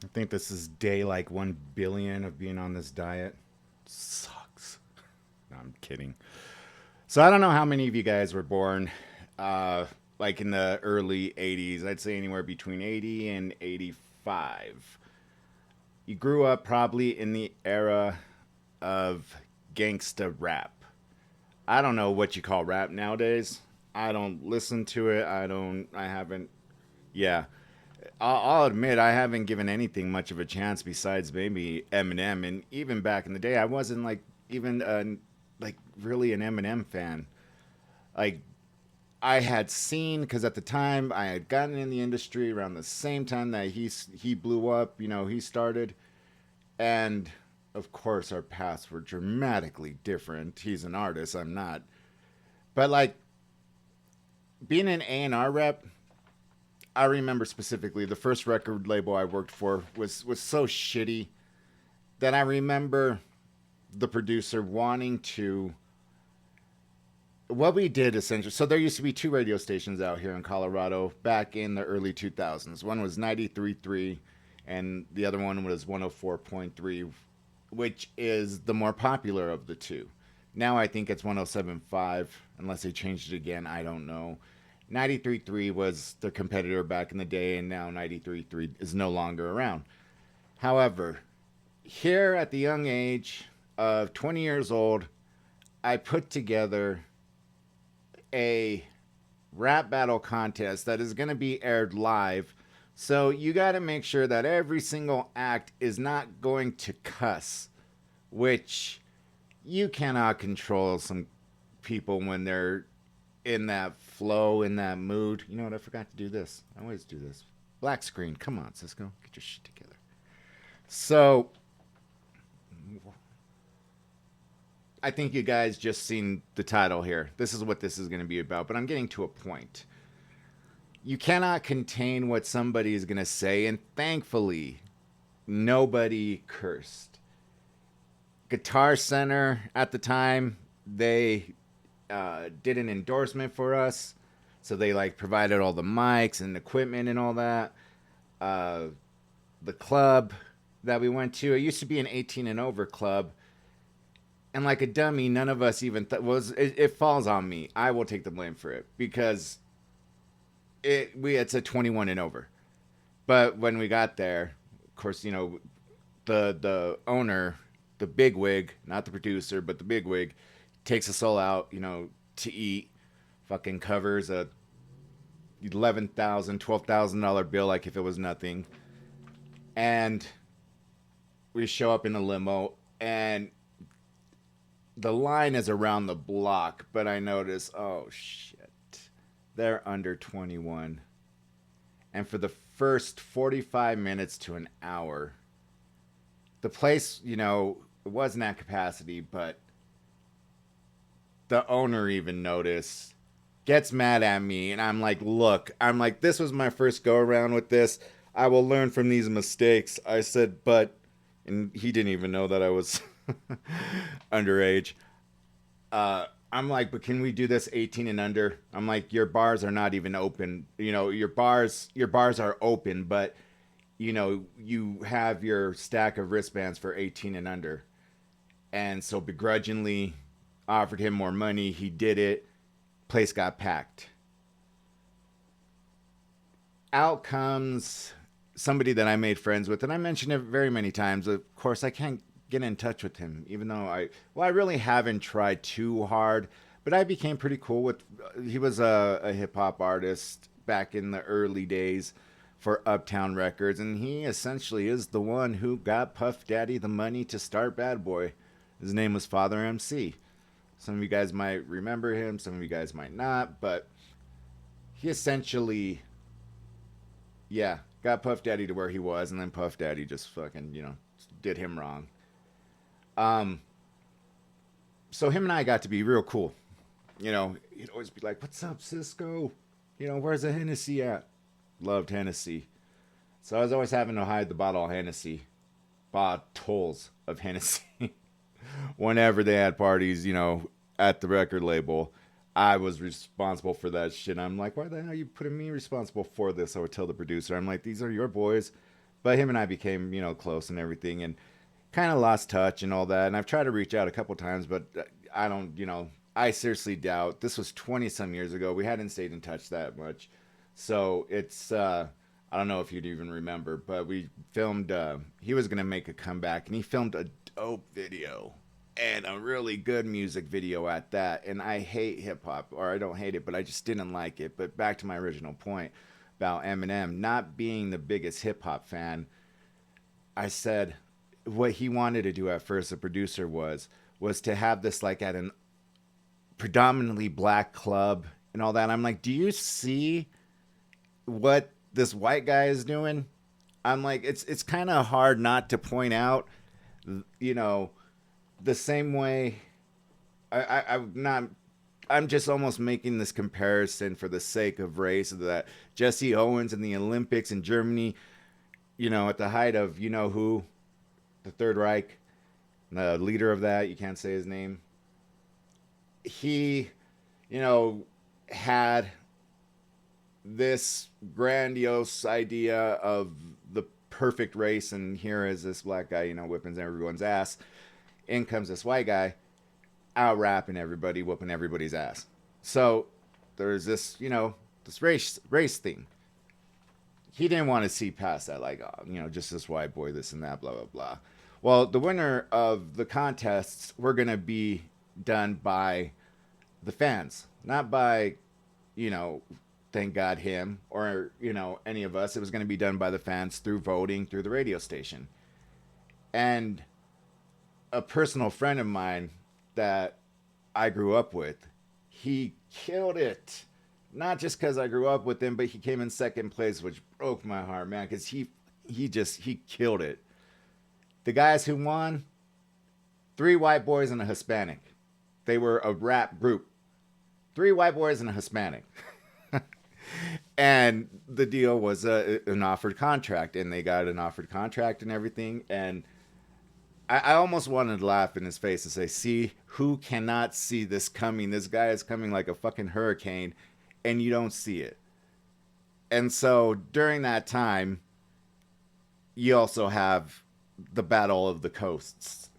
I think this is day like 1 billion of being on this diet. Sucks. No, I'm kidding. So I don't know how many of you guys were born like in the early 80s. I'd say anywhere between 80 and 85. You grew up probably in the era of gangsta rap. I don't know what you call rap nowadays. I don't listen to it. I haven't, yeah. I'll admit I haven't given anything much of a chance besides maybe Eminem, and even back in the day, I wasn't like even like really an Eminem fan. Like I had seen because at the time I had gotten in the industry around the same time that he blew up. You know, he started, and of course our paths were dramatically different. He's an artist, I'm not. But like being an A&R rep, I remember specifically the first record label I worked for was so shitty that I remember the producer wanting to what we did essentially. So there used to be two radio stations out here in Colorado back in the early 2000s. One was 93.3 and the other one was 104.3, which is the more popular of the two. Now I think it's 107.5 unless they changed it again, I don't know. 93.3 was the competitor back in the day, and now 93.3 is no longer around. However, here at the young age of 20 years old, I put together a rap battle contest that is going to be aired live. So you got to make sure that every single act is not going to cuss, which you cannot control some people when they're in that flow, in that mood. You know what? I forgot to do this. I always do this. Black screen. Come on, Cisco. Get your shit together. So, I think you guys just seen the title here. This is what this is going to be about, but I'm getting to a point. You cannot contain what somebody is going to say, and thankfully, nobody cursed. Guitar Center at the time, they did an endorsement for us. So they like provided all the mics and equipment and all that. Uh, the club that we went to, it used to be an 18 and over club. And like a dummy, none of us even it falls on me. I will take the blame for it because it's a 21 and over. But when we got there, of course, you know, the owner, the bigwig, not the producer, but the bigwig, takes us all out, you know, to eat. Fucking covers a $11,000, $12,000 bill like if it was nothing. And we show up in a limo, and the line is around the block, but I notice, oh shit, they're under 21. And for the first 45 minutes to an hour, the place, you know, it wasn't at capacity, but the owner even noticed, gets mad at me, and I'm like, this was my first go around with this. I will learn from these mistakes. I said, but, and he didn't even know that I was underage. I'm like, but can we do this 18 and under? I'm like, your bars are not even open. You know, your bars are open, but you know, you have your stack of wristbands for 18 and under. And so begrudgingly offered him more money. He did it. Place got packed. Out comes somebody that I made friends with, and I mentioned it very many times. Of course, I can't get in touch with him, even though I really haven't tried too hard. But I became pretty cool with. He was a hip hop artist back in the early days for Uptown Records, and he essentially is the one who got Puff Daddy the money to start Bad Boy. His name was Father MC. Some of you guys might remember him, some of you guys might not, but he essentially, yeah, got Puff Daddy to where he was, and then Puff Daddy just fucking, you know, did him wrong. Um, so him and I got to be real cool. You know, he'd always be like, "What's up, Cisco? You know, where's the Hennessy at?" Loved Hennessy. So I was always having to hide the bottle of Hennessy, bottles of Hennessy. Whenever they had parties, you know, at the record label, I was responsible for that shit. I'm like, why the hell are you putting me responsible for this? I would tell the producer, I'm like, these are your boys. But him and I became, close and everything, and kind of lost touch and all that. And I've tried to reach out a couple times, but I don't, I seriously doubt. This was 20 some years ago. We hadn't stayed in touch that much. So it's, I don't know if you'd even remember, but we filmed, he was going to make a comeback, and he filmed a dope video and a really good music video at that. And I hate hip hop, or I don't hate it, but I just didn't like it. But back to my original point about Eminem not being the biggest hip hop fan, I said what he wanted to do at first, the producer was to have this like at an predominantly black club and all that. I'm like, do you see what this white guy is doing? I'm like, it's kind of hard not to point out, you know, the same way. I'm not. I'm just almost making this comparison for the sake of race. That Jesse Owens in the Olympics in Germany, at the height of who, the Third Reich, the leader of that, you can't say his name. He, had this grandiose idea of the perfect race, and here is this black guy, whipping everyone's ass. In comes this white guy, out rapping everybody, whooping everybody's ass. So there's this, this race thing. He didn't want to see past that, like, just this white boy, this and that, blah, blah, blah. Well, the winner of the contests were going to be done by the fans, not by, thank God him or, any of us. It was going to be done by the fans through voting through the radio station. And a personal friend of mine that I grew up with, he killed it. Not just because I grew up with him, but he came in second place, which broke my heart, man, because he killed it. The guys who won, 3 white boys and a Hispanic. They were a rap group. 3 white boys and a Hispanic. And the deal was an offered contract, and they got an offered contract and everything. And I almost wanted to laugh in his face and say, see, who cannot see this coming? This guy is coming like a fucking hurricane, and you don't see it. And so during that time, you also have the Battle of the Coasts.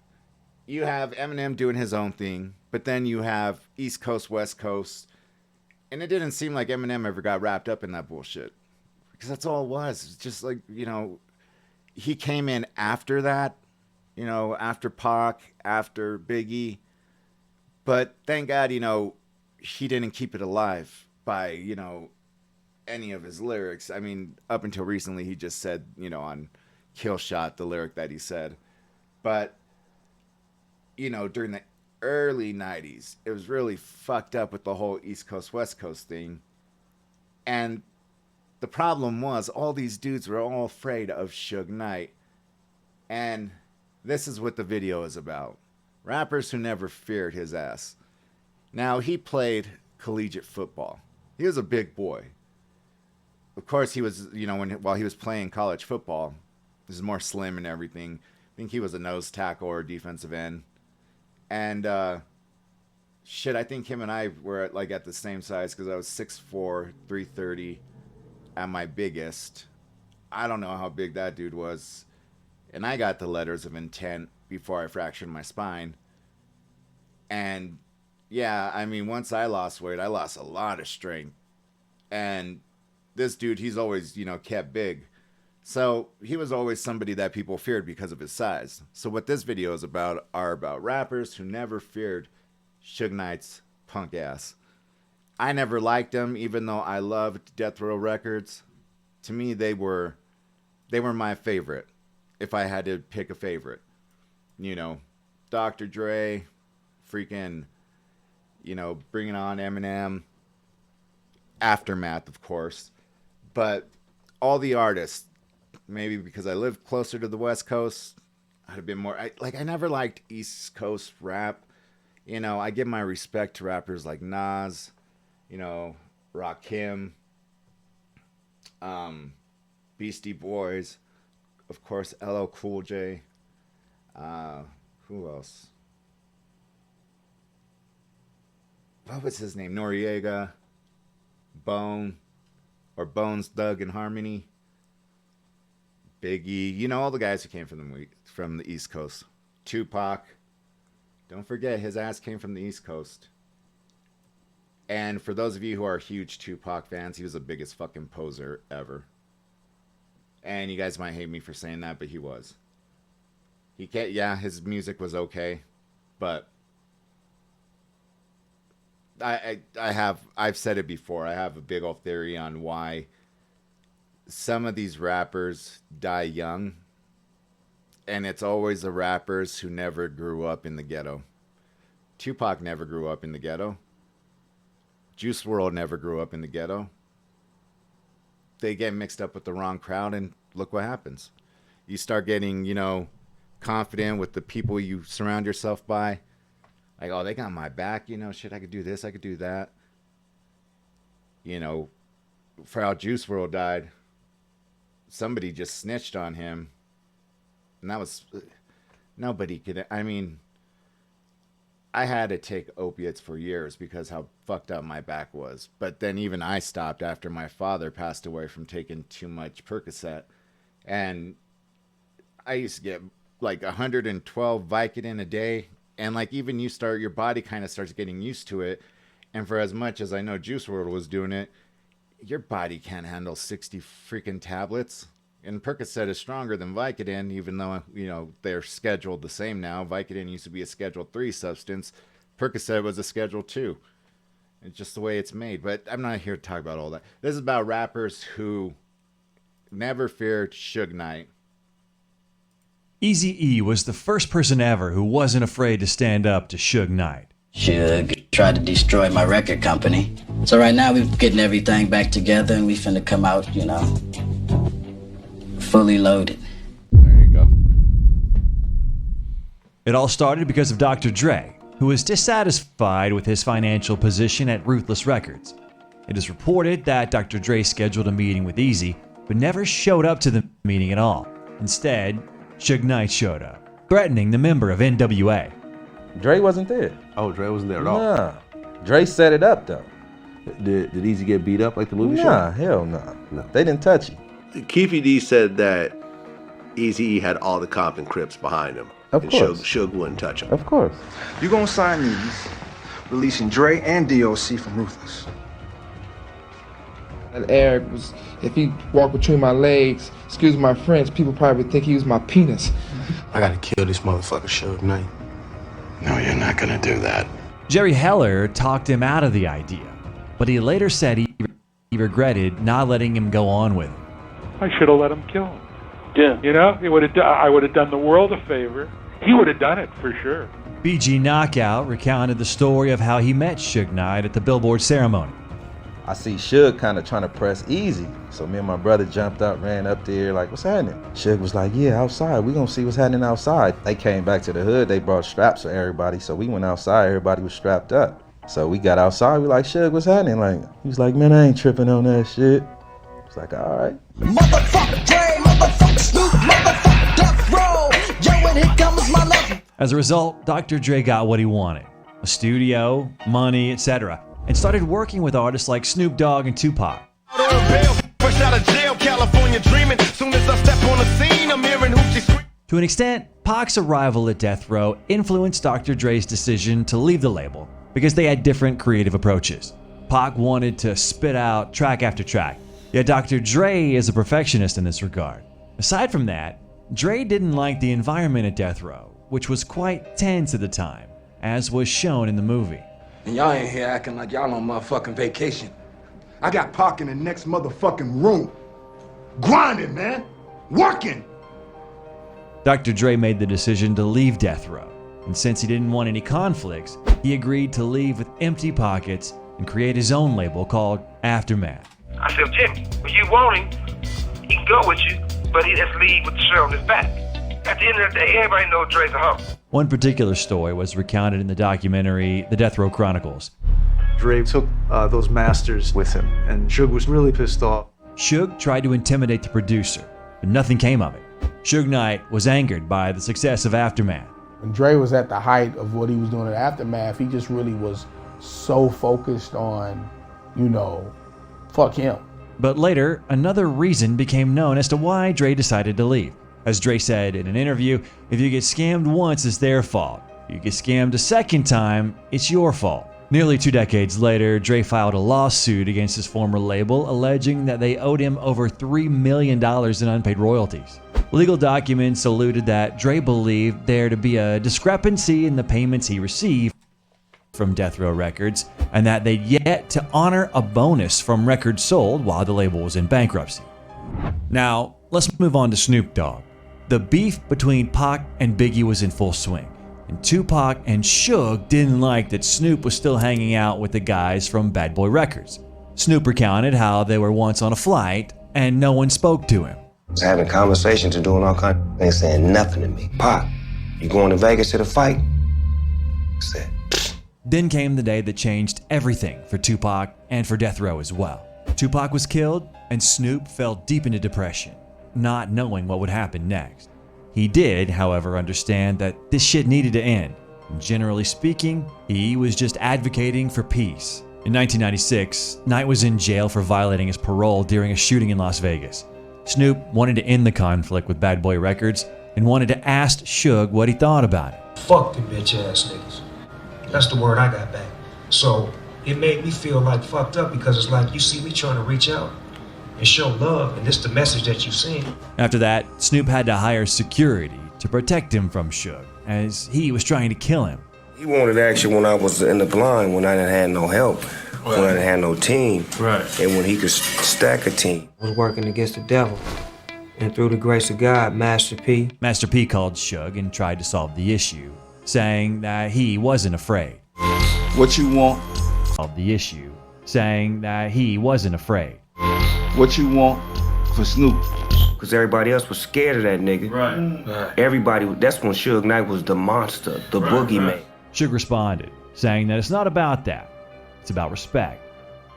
You have Eminem doing his own thing, but then you have East Coast, West Coast. And it didn't seem like Eminem ever got wrapped up in that bullshit. Because that's all it was. It's just like, he came in after that, after Pac, after Biggie. But thank God, he didn't keep it alive by, any of his lyrics. I mean, up until recently, he just said, on Kill Shot, the lyric that he said. But, during the early 90s, it was really fucked up with the whole East Coast, West Coast thing. And the problem was all these dudes were all afraid of Suge Knight. And this is what the video is about. Rappers who never feared his ass. Now, he played collegiate football. He was a big boy. Of course, he was, while he was playing college football, he was more slim and everything. I think he was a nose tackle or defensive end. And, I think him and I were at the same size because I was 6'4", 330 at my biggest. I don't know how big that dude was. And I got the letters of intent before I fractured my spine. And, yeah, I mean, once I lost weight, I lost a lot of strength. And this dude, he's always, kept big. So he was always somebody that people feared because of his size. So what this video is about are about rappers who never feared Suge Knight's punk ass. I never liked him, even though I loved Death Row Records. To me, they were my favorite, if I had to pick a favorite. Dr. Dre, freaking, bringing on Eminem, Aftermath, of course. But all the artists, maybe because I lived closer to the West Coast, I'd have been more... I never liked East Coast rap. I give my respect to rappers like Nas, Rakim, Beastie Boys, of course, LL Cool J. Who else? What was his name? Noriega, Bone, or Bones, Thug and Harmony. Biggie, you know, all the guys who came from the East Coast. Tupac, don't forget his ass came from the East Coast. And for those of you who are huge Tupac fans, he was the biggest fucking poser ever. And you guys might hate me for saying that, but he was. Yeah, his music was okay, but I've said it before. I have a big old theory on why some of these rappers die young, and it's always the rappers who never grew up in the ghetto. Tupac never grew up in the ghetto. Juice WRLD never grew up in the ghetto. They get mixed up with the wrong crowd, and look what happens. You start getting, confident with the people you surround yourself by. Like, oh, they got my back, shit, I could do this, I could do that. For how Juice WRLD died, somebody just snitched on him. And that was, nobody could, I had to take opiates for years because how fucked up my back was. But then even I stopped after my father passed away from taking too much Percocet. And I used to get like 112 Vicodin a day. And like even your body kind of starts getting used to it. And for as much as I know Juice WRLD was doing it, your body can't handle 60 freaking tablets. And Percocet is stronger than Vicodin, even though, they're scheduled the same now. Vicodin used to be a Schedule 3 substance. Percocet was a Schedule 2. It's just the way it's made. But I'm not here to talk about all that. This is about rappers who never feared Suge Knight. Eazy-E was the first person ever who wasn't afraid to stand up to Suge Knight. Suge tried to destroy my record company. So right now we're getting everything back together and we finna come out, fully loaded. There you go. It all started because of Dr. Dre, who was dissatisfied with his financial position at Ruthless Records. It is reported that Dr. Dre scheduled a meeting with Eazy, but never showed up to the meeting at all. Instead, Suge Knight showed up, threatening the member of NWA. Dre wasn't there. Oh, Dre wasn't there at all? Nah. Dre set it up, though. Did Eazy get beat up like the movie show? Nah, hell no. No. They didn't touch him. Keefy D said that Eazy had all the Compton Crips behind him. Of and course. Suge wouldn't touch him. Of course. You gonna sign these, releasing Dre and DOC from Ruthless. And Eric was, if he walked between my legs, excuse my French, people probably would think he was my penis. I gotta kill this motherfucker, Suge Knight. No, you're not gonna do that. Jerry Heller talked him out of the idea, but he later said he regretted not letting him go on with it. I should have let him kill him. Yeah. I would have done the world a favor. He would have done it for sure. BG Knockout recounted the story of how he met Suge Knight at the Billboard ceremony. I see Suge kind of trying to press Eazy. So me and my brother jumped up, ran up there, like, what's happening? Suge was like, yeah, outside. We gonna see what's happening outside. They came back to the hood. They brought straps for everybody. So we went outside. Everybody was strapped up. So we got outside. We like, Suge, what's happening? Like, he was like, man, I ain't tripping on that shit. I was like, all right. Motherfucker Dre, motherfucker Snoop, motherfucker Death Row. Yo, and here comes my love. As a result, Dr. Dre got what he wanted: a studio, money, etc., and started working with artists like Snoop Dogg and Tupac. Fresh out of jail, California dreaming. Soon as I step on the scene, I'm hearing hoochie scream. To an extent, Pac's arrival at Death Row influenced Dr. Dre's decision to leave the label because they had different creative approaches. Pac wanted to spit out track after track, yet Dr. Dre is a perfectionist in this regard. Aside from that, Dre didn't like the environment at Death Row, which was quite tense at the time, as was shown in the movie. And y'all ain't here acting like y'all on motherfucking vacation. I got Pac in the next motherfucking room. Grinding, man. Working. Dr. Dre made the decision to leave Death Row, and since he didn't want any conflicts, he agreed to leave with empty pockets and create his own label called Aftermath. I said, Jimmy, when you want him, he can go with you, but he has to leave with the shirt on his back. At the end of the day, everybody knows Dre's a hump. One particular story was recounted in the documentary The Death Row Chronicles. Dre took those masters with him, and Suge was really pissed off. Suge tried to intimidate the producer, but nothing came of it. Suge Knight was angered by the success of Aftermath. When Dre was at the height of what he was doing at Aftermath, he just really was so focused on, fuck him. But later, another reason became known as to why Dre decided to leave. As Dre said in an interview, if you get scammed once, it's their fault. If you get scammed a second time, it's your fault. Nearly 2 decades later, Dre filed a lawsuit against his former label, alleging that they owed him over $3 million in unpaid royalties. Legal documents alluded that Dre believed there to be a discrepancy in the payments he received from Death Row Records, and that they'd yet to honor a bonus from records sold while the label was in bankruptcy. Now, let's move on to Snoop Dogg. The beef between Pac and Biggie was in full swing, and Tupac and Suge didn't like that Snoop was still hanging out with the guys from Bad Boy Records. Snoop recounted how they were once on a flight and no one spoke to him. I was having conversations and doing all kinds of things, saying nothing to me. Pac, you going to Vegas to the fight? I said, Then came the day that changed everything for Tupac and for Death Row as well. Tupac was killed, and Snoop fell deep into depression, not knowing what would happen next. He did, however, understand that this shit needed to end. And generally speaking, he was just advocating for peace. In 1996, Knight was in jail for violating his parole during a shooting in Las Vegas. Snoop wanted to end the conflict with Bad Boy Records and wanted to ask Suge what he thought about it. Fuck the bitch ass niggas. That's the word I got back. So it made me feel like fucked up, because it's like, you see me trying to reach out and show love, and this the message that you seen. After that, Snoop had to hire security to protect him from Suge, as he was trying to kill him. he wanted action when I was in the blind, when I didn't have no help, when I didn't have no team, and when he could stack a team. I was working against the devil, and through the grace of God, Master P called Suge and tried to solve the issue, saying that he wasn't afraid. What you want? Solved the issue, saying that he wasn't afraid. What you want for Snoop? Because everybody else was scared of that nigga. Right. Everybody, that's when Suge Knight was the monster, the boogeyman. Suge responded, saying that it's not about that. It's about respect.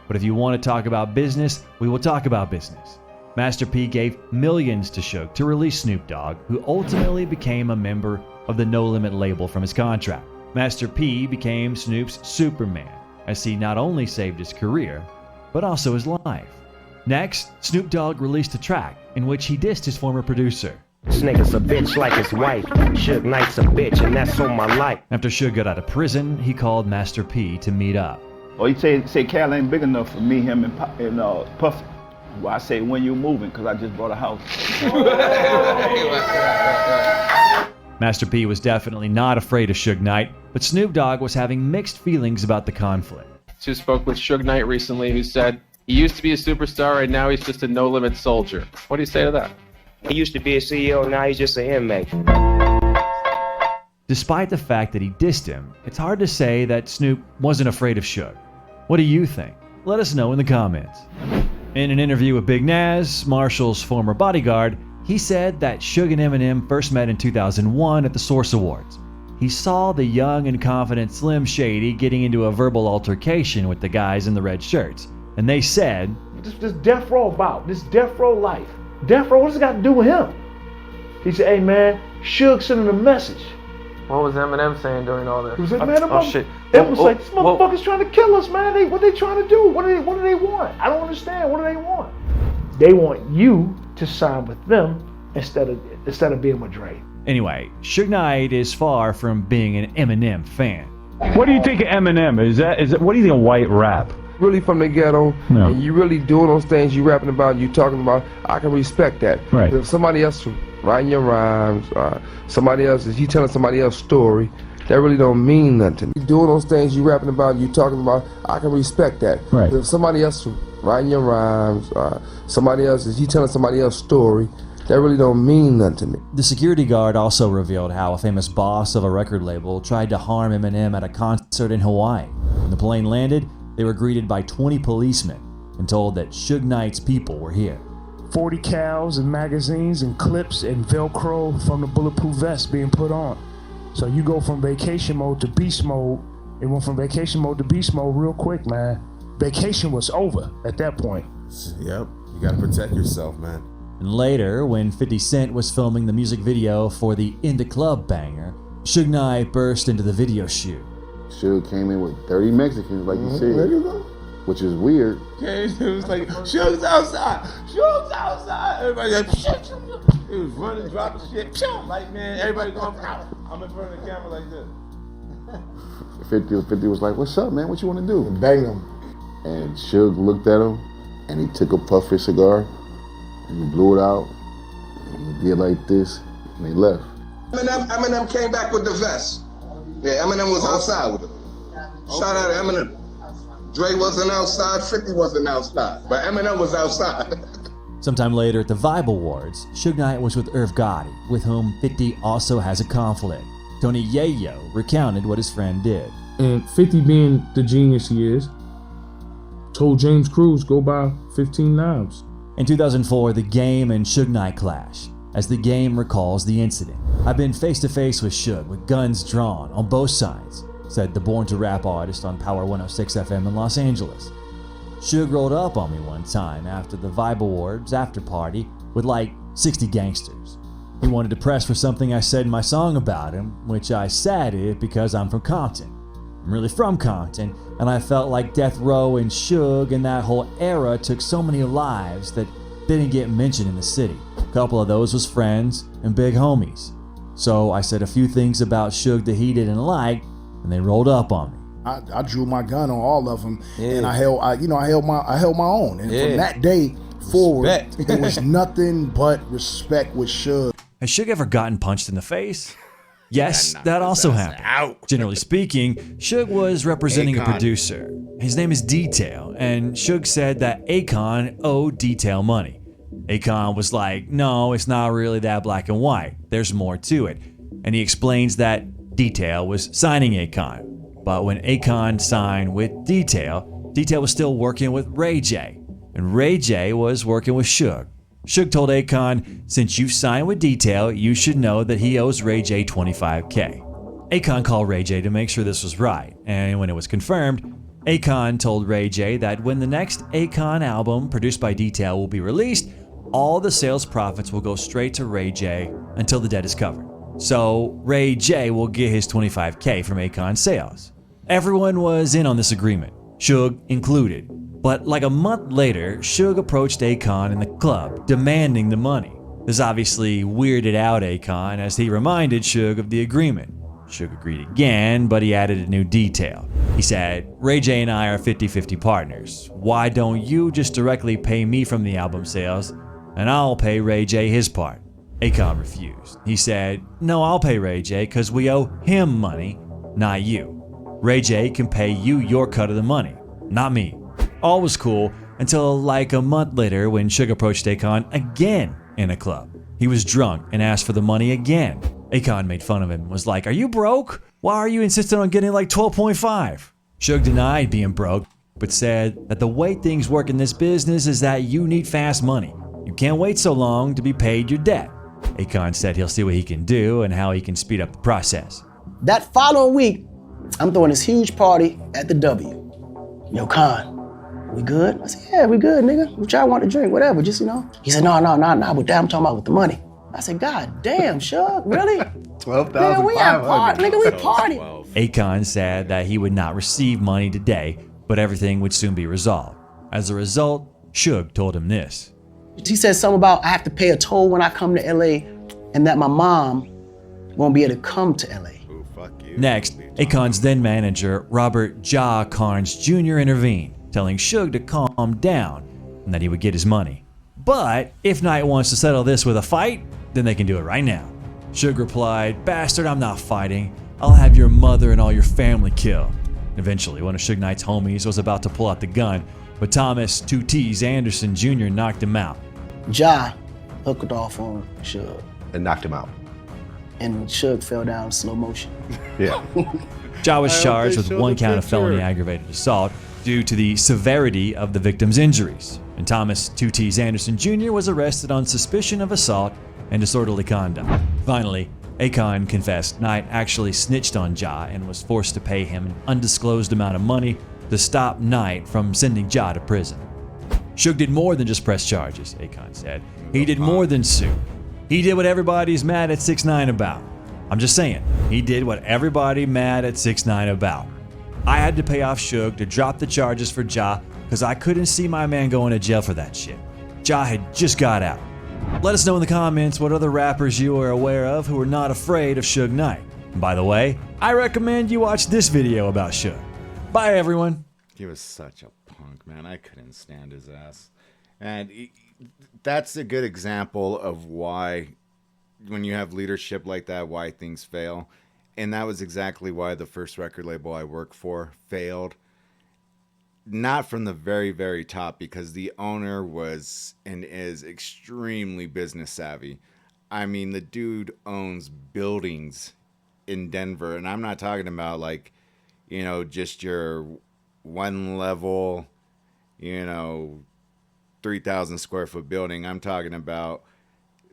But if you want to talk about business, we will talk about business. Master P gave millions to Suge to release Snoop Dogg, who ultimately became a member of the No Limit label from his contract. Master P became Snoop's Superman, as he not only saved his career, but also his life. Next, Snoop Dogg released a track in which he dissed his former producer. This nigga's a bitch like his wife. Suge Knight's a bitch, and that's on my life. After Suge got out of prison, he called Master P to meet up. Oh, he say Cal ain't big enough for me, him, and Puffy. Well, I say, when you moving, because I just bought a house. Master P was definitely not afraid of Suge Knight, but Snoop Dogg was having mixed feelings about the conflict. Who spoke with Suge Knight recently, who said, he used to be a superstar and now he's just a no-limit soldier. What do you say to that? He used to be a CEO, now he's just an inmate. Despite the fact that he dissed him, it's hard to say that Snoop wasn't afraid of Suge. What do you think? Let us know in the comments. In an interview with Big Naz, Marshall's former bodyguard, he said that Suge and Eminem first met in 2001 at the Source Awards. He saw the young and confident Slim Shady getting into a verbal altercation with the guys in the red shirts, and they said, This death row about, this death row life. Death row, what's it got to do with him? He said, hey man, Suge sent him a message. What was Eminem saying during all this? He was like, man, shit. It was like, this motherfucker's trying to kill us, man. What they trying to do? What do they want? I don't understand. What do they want? They want you to sign with them instead of being with Dre. Anyway, Suge Knight is far from being an Eminem fan. What do you think of Eminem? Is that what do you think of white rap? Really from the ghetto, and you really doing those things you rapping about, you talking about, I can respect that. Right. If somebody else writing your rhymes, somebody else, if you telling somebody else's story, that really don't mean nothing to me. Doing those things you rapping about, you talking about, I can respect that. Right. If somebody else writing your rhymes, somebody else, if you telling somebody else's story, that really don't mean nothing to me. The security guard also revealed how a famous boss of a record label tried to harm Eminem at a concert in Hawaii. When the plane landed, they were greeted by 20 policemen and told that Suge Knight's people were here. 40 cows and magazines and clips and Velcro from the bulletproof vest being put on. So you go from vacation mode to beast mode. It went from vacation mode to beast mode real quick, man. Vacation was over at that point. Yep, you gotta protect yourself, man. And later, when 50 Cent was filming the music video for the In the Club banger, Suge Knight burst into the video shoot. Suge came in with 30 Mexicans, like you said. There you go. which is weird. It was like, Suge's outside. Suge's outside. Everybody like, shit. It was running, dropping shit. Like, man, everybody going, I'm in front of the camera like this. 50 was like, what's up, man? What you want to do? And bang him. And Suge looked at him, and he took a puff of his cigar, and he blew it out, and he did like this, and they left. Eminem came back with the vest. Yeah, Eminem was outside with him. Shout out to Eminem. Dre wasn't outside, 50 wasn't outside, but Eminem was outside. Sometime later at the Vibe Awards, Suge Knight was with Irv Gotti, with whom 50 also has a conflict. Tony Yayo recounted what his friend did. And 50, being the genius he is, told James Cruz go buy 15 knives. In 2004, The Game and Suge Knight clash. As The Game recalls the incident, "I've been face to face with Suge with guns drawn on both sides," said the Born to Rap artist on Power 106 FM in Los Angeles. "Suge rolled up on me one time after the Vibe Awards after party with like 60 gangsters. He wanted to press for something I said in my song about him, which I said it because I'm from Compton. I'm really from Compton, and I felt like Death Row and Suge and that whole era took so many lives that didn't get mentioned in the city. A couple of those was friends and big homies. So I said a few things about Suge that he didn't like, and they rolled up on me. I drew my gun on all of them, and I held my own. And from that day forward, it was nothing but respect with Suge. Has Suge ever gotten punched in the face? Yes, that also happened. Generally speaking, Suge was representing a producer. His name is Detail, and Suge said that Akon owed Detail money. Akon was like, no, it's not really that black and white. There's more to it. And he explains that Detail was signing Akon. But when Akon signed with Detail, Detail was still working with Ray J. And Ray J was working with Suge. Suge told Akon, since you've signed with Detail, you should know that he owes Ray J $25K. Akon called Ray J to make sure this was right, and when it was confirmed, Akon told Ray J that when the next Akon album produced by Detail will be released, all the sales profits will go straight to Ray J until the debt is covered. So Ray J will get his $25K from Akon's sales. Everyone was in on this agreement, Suge included. But like a month later, Suge approached Akon in the club, demanding the money. This obviously weirded out Akon as he reminded Suge of the agreement. Suge agreed again, but he added a new detail. He said, Ray J and I are 50-50 partners. Why don't you just directly pay me from the album sales, and I'll pay Ray J his part? Akon refused. He said, no, I'll pay Ray J because we owe him money, not you. Ray J can pay you your cut of the money, not me. All was cool until like a month later when Suge approached Akon again in a club. He was drunk and asked for the money again. Akon made fun of him and was like, are you broke? Why are you insisting on getting like 12.5? Suge denied being broke, but said that the way things work in this business is that you need fast money. You can't wait so long to be paid your debt. Akon said he'll see what he can do and how he can speed up the process. That following week, I'm throwing this huge party at the W. Yo, Con, we good? I said, yeah, we good, nigga. What y'all want to drink, whatever, just, He said, no, with that, I'm talking about with the money. I said, God damn, Suge, really? 12,500. We at party, nigga, we party. Akon said that he would not receive money today, but everything would soon be resolved. As a result, Suge told him this. He said something about I have to pay a toll when I come to LA and that my mom won't be able to come to LA. Ooh, fuck you. Next, Akon's then manager, Robert Ja Carnes Jr. intervened, telling Suge to calm down and that he would get his money. But if Knight wants to settle this with a fight, then they can do it right now. Suge replied, bastard, I'm not fighting. I'll have your mother and all your family killed. Eventually, one of Suge Knight's homies was about to pull out the gun, but Thomas 2T's Anderson Jr. knocked him out. Ja hooked off on Suge. And knocked him out. And Suge fell down in slow motion. Yeah. Ja was charged with one count of felony aggravated assault due to the severity of the victim's injuries. And Thomas 2T's Anderson Jr. was arrested on suspicion of assault and disorderly conduct. Finally, Akon confessed Knight actually snitched on Ja and was forced to pay him an undisclosed amount of money to stop Knight from sending Ja to prison. Suge did more than just press charges, Akon said. He did more than sue. He did what everybody's mad at 6ix9ine about. I'm just saying, he did what everybody mad at 6ix9ine about. I had to pay off Suge to drop the charges for Ja because I couldn't see my man going to jail for that shit. Ja had just got out. Let us know in the comments what other rappers you are aware of who are not afraid of Suge Knight. And by the way, I recommend you watch this video about Suge. Bye everyone. He was such a punk, man. I couldn't stand his ass. And that's a good example of why, when you have leadership like that, why things fail. And that was exactly why the first record label I worked for failed. Not from the very, very top, because the owner was and is extremely business savvy. I mean, the dude owns buildings in Denver. And I'm not talking about like, you know, just your one level, you know, 3,000 square foot building. I'm talking about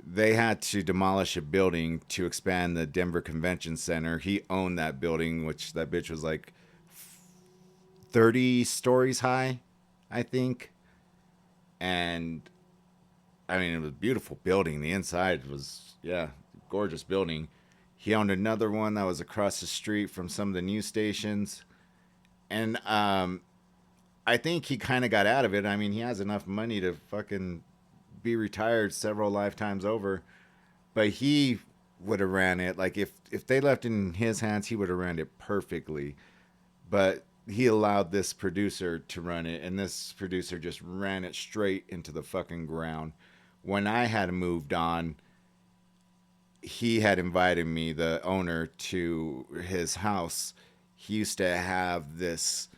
they had to demolish a building to expand the Denver Convention Center. He owned that building, which that bitch was like 30 stories high, I think. And I mean, it was a beautiful building. The inside was, yeah, gorgeous building. He owned another one that was across the street from some of the news stations. And I think he kind of got out of it. I mean, he has enough money to fucking be retired several lifetimes over. But he would have ran it. Like, if they left it in his hands, he would have ran it perfectly. But he allowed this producer to run it, and this producer just ran it straight into the fucking ground. When I had moved on, he had invited me, the owner, to his house. He used to have this,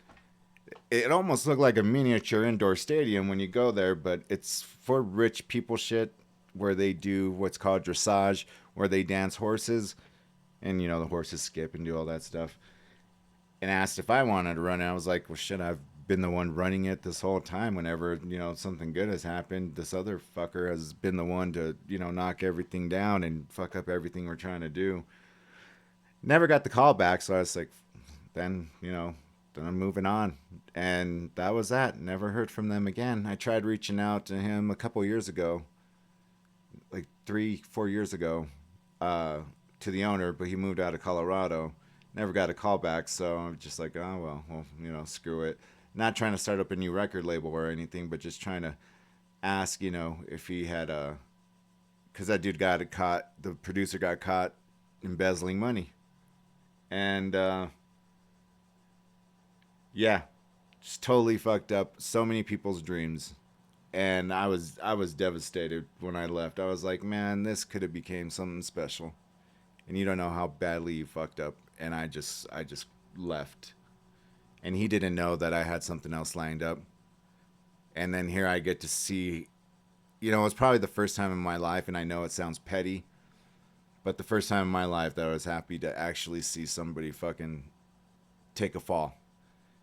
it almost looked like a miniature indoor stadium when you go there, but it's for rich people shit, where they do what's called dressage, where they dance horses, and, you know, the horses skip and do all that stuff. And asked if I wanted to run it. I was like, well, shit, I've been the one running it this whole time. Whenever, you know, something good has happened, this other fucker has been the one to, you know, knock everything down and fuck up everything we're trying to do. Never got the call back, so I was like, then, you know, then I'm moving on. And that was that. Never heard from them again. I tried reaching out to him a couple years ago, like 3-4 years ago, to the owner, but he moved out of Colorado. Never got a call back, so I'm just like, oh, well, you know, screw it. Not trying to start up a new record label or anything, but just trying to ask, you know, if he had because that dude got caught, the producer got caught embezzling money. And, yeah, just totally fucked up so many people's dreams. And I was devastated when I left. I was like, man, this could have became something special. And you don't know how badly you fucked up. And I just left. And he didn't know that I had something else lined up. And then here I get to see, you know, it's probably the first time in my life, and I know it sounds petty, but the first time in my life that I was happy to actually see somebody fucking take a fall.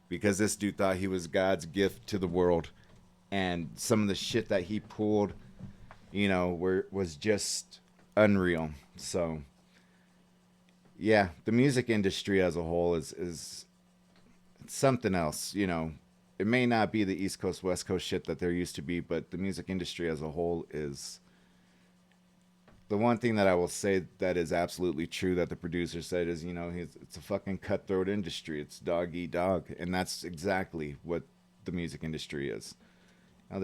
Because this dude thought he was God's gift to the world. And some of the shit that he pulled, you know, was just unreal. So yeah, the music industry as a whole is something else, you know. It may not be the East Coast, West Coast shit that there used to be, but the music industry as a whole is... The one thing that I will say that is absolutely true that the producer said is, you know, it's a fucking cutthroat industry. It's dog eat dog. And that's exactly what the music industry is. Now,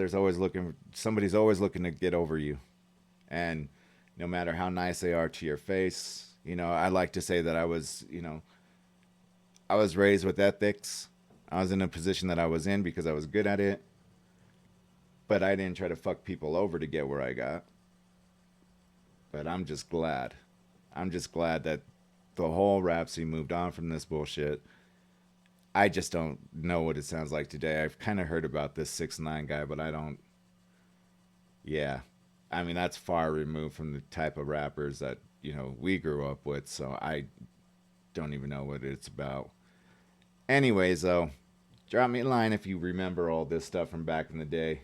somebody's always looking to get over you. And no matter how nice they are to your face... You know, I like to say that I was raised with ethics. I was in a position that I was in because I was good at it. But I didn't try to fuck people over to get where I got. But I'm just glad. I'm just glad that the whole rap scene moved on from this bullshit. I just don't know what it sounds like today. I've kind of heard about this 6ix9ine guy, but I don't... Yeah. I mean, that's far removed from the type of rappers that, you know, we grew up with, so I don't even know what it's about. Anyways, though, drop me a line if you remember all this stuff from back in the day.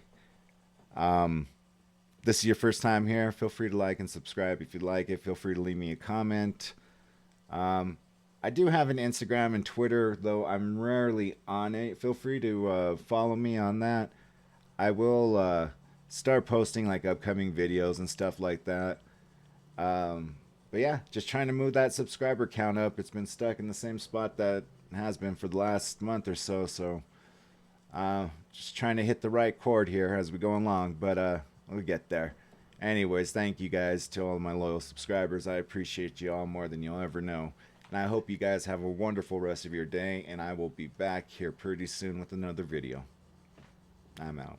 This is your first time here, feel free to like and subscribe if you like it. Feel free to leave me a comment. I do have an Instagram and Twitter, though I'm rarely on it. Feel free to follow me on that. I will start posting like upcoming videos and stuff like that. But yeah, just trying to move that subscriber count up. It's been stuck in the same spot that it has been for the last month or so. So Just trying to hit the right chord here as we go along, but we'll get there. Anyways, thank you guys to all my loyal subscribers. I appreciate you all more than you'll ever know. And I hope you guys have a wonderful rest of your day, and I will be back here pretty soon with another video. I'm out.